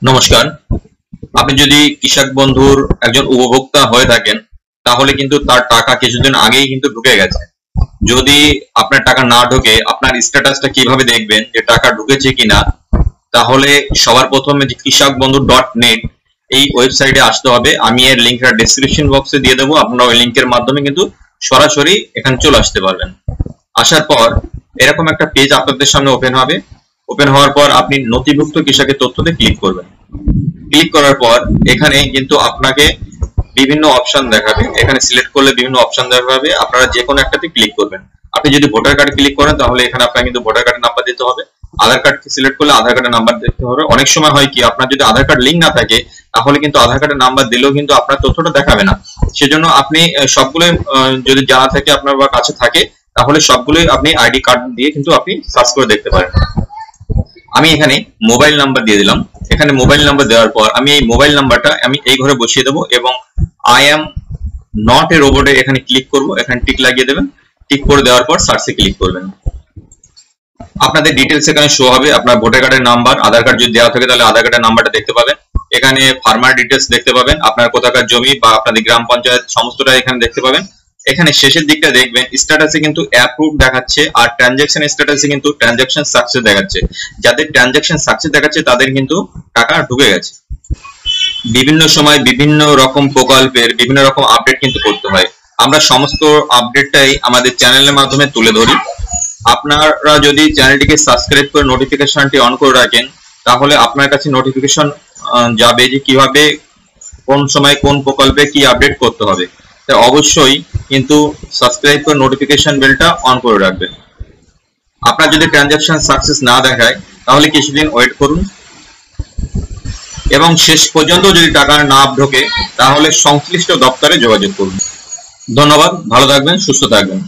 নমস্কার। আপনি যদি কৃষক বন্ধুর একজন উপভোক্তা হয়ে থাকেন তাহলে কিন্তু তার টাকা কিছুদিন আগেই কিন্তু ঢুকে গেছে। যদি আপনার টাকা না ঢোকে আপনার স্ট্যাটাসটা কিভাবে দেখবেন যে টাকা ঢুকেছে কিনা, তাহলে সবার প্রথমে যে কৃষক বন্ধু .net এই ওয়েবসাইটে আসতে হবে। আমি এর লিংকটা ডেসক্রিপশন বক্সে দিয়ে দেবো, আপনারা ওই লিংকের মাধ্যমে কিন্তু সরাসরি এখানে চলে আসতে পারবেন। আসার পর এরকম একটা পেজ আপনাদের সামনে ওপেন হবে। ওপেন হওয়ার পর আপনি নথিভুক্ত কৃষকের তথ্যতে ক্লিক করবেন। ক্লিক করার পর এখানে কিন্তু আপনাকে বিভিন্ন অপশন দেখাবে। এখানে সিলেক্ট করলে বিভিন্ন অপশন দেখাবে, আপনারা যে কোনো একটাতে ক্লিক করবেন। আপনি যদি ভোটার কার্ড ক্লিক করেন তাহলে এখানে আপনাকে কিন্তু ভোটার কার্ডের নাম্বার দিতে হবে। আধার কার্ড সিলেক্ট করলে আধার কার্ডের নাম্বার দিতে হবে। অনেক সময় হয় কি, আপনার যদি আধার কার্ড লিঙ্ক না থাকে তাহলে কিন্তু আধার কার্ডের নাম্বার দিলেও কিন্তু আপনার তথ্যটা দেখাবে না। সেজন্য আপনি সবগুলোই যদি জানা থাকে আপনার বা কাছে থাকে তাহলে সবগুলোই আপনি আইডি কার্ড দিয়ে কিন্তু আপনি সার্চ করে দেখতে পারেন। আমি এখানে মোবাইল নাম্বার দিয়ে দিলাম। এখানে মোবাইল নাম্বার দেওয়ার পর আমি এই মোবাইল নাম্বারটা আমি এই ঘরে বসিয়ে দেবো এবং আই এম নট এ রোবটে এখানে ক্লিক করব। এখানে টিক লাগিয়ে দেবেন। টিক করে দেওয়ার পর সার্চে ক্লিক করবেন। আপনাদের ডিটেলস এখানে শো হবে। আপনার ভোটার কার্ডের নাম্বার, আধার কার্ড যদি দেওয়া থাকে তাহলে আধার কার্ডের নাম্বারটা দেখতে পাবেন। এখানে ফার্মার ডিটেলস দেখতে পাবেন, আপনার কোথাকার জমি বা আপনাদের গ্রাম পঞ্চায়েত সমস্তটা এখানে দেখতে পাবেন। এখানে শেষের দিকটা দেখবেন স্ট্যাটাসে কিন্তু অ্যাপ্রুভ দেখাচ্ছে আর ট্রানজাকশন স্ট্যাটাসে কিন্তু ট্রানজাকশন সাকসেস দেখাচ্ছে। যাদের ট্রানজাকশন সাকসেস দেখাচ্ছে তাদের কিন্তু টাকা ঢুকে গেছে। বিভিন্ন সময় বিভিন্ন রকম প্রকল্পের বিভিন্ন রকম আপডেট কিন্তু করতে হয়। আমরা সমস্ত আপডেটটাই আমাদের চ্যানেলের মাধ্যমে তুলে ধরি। আপনারা যদি চ্যানেলটিকে সাবস্ক্রাইব করে নোটিফিকেশনটি অন করে রাখেন তাহলে আপনার কাছে নোটিফিকেশন যাবে যে কিভাবে কোন সময় কোন প্রকল্পে কি আপডেট করতে হবে। তাই অবশ্যই কিন্তু সাবস্ক্রাইব করে নোটিফিকেশন বেলটা অন করে রাখবেন। আপনার যদি ট্রানজাকশন সাকসেস না দেখায় তাহলে কিছুদিন ওয়েট করুন এবং শেষ পর্যন্ত যদি টাকা না ঢোকে তাহলে সংশ্লিষ্ট দপ্তরে যোগাযোগ করুন। ধন্যবাদ, ভালো থাকবেন, সুস্থ থাকবেন।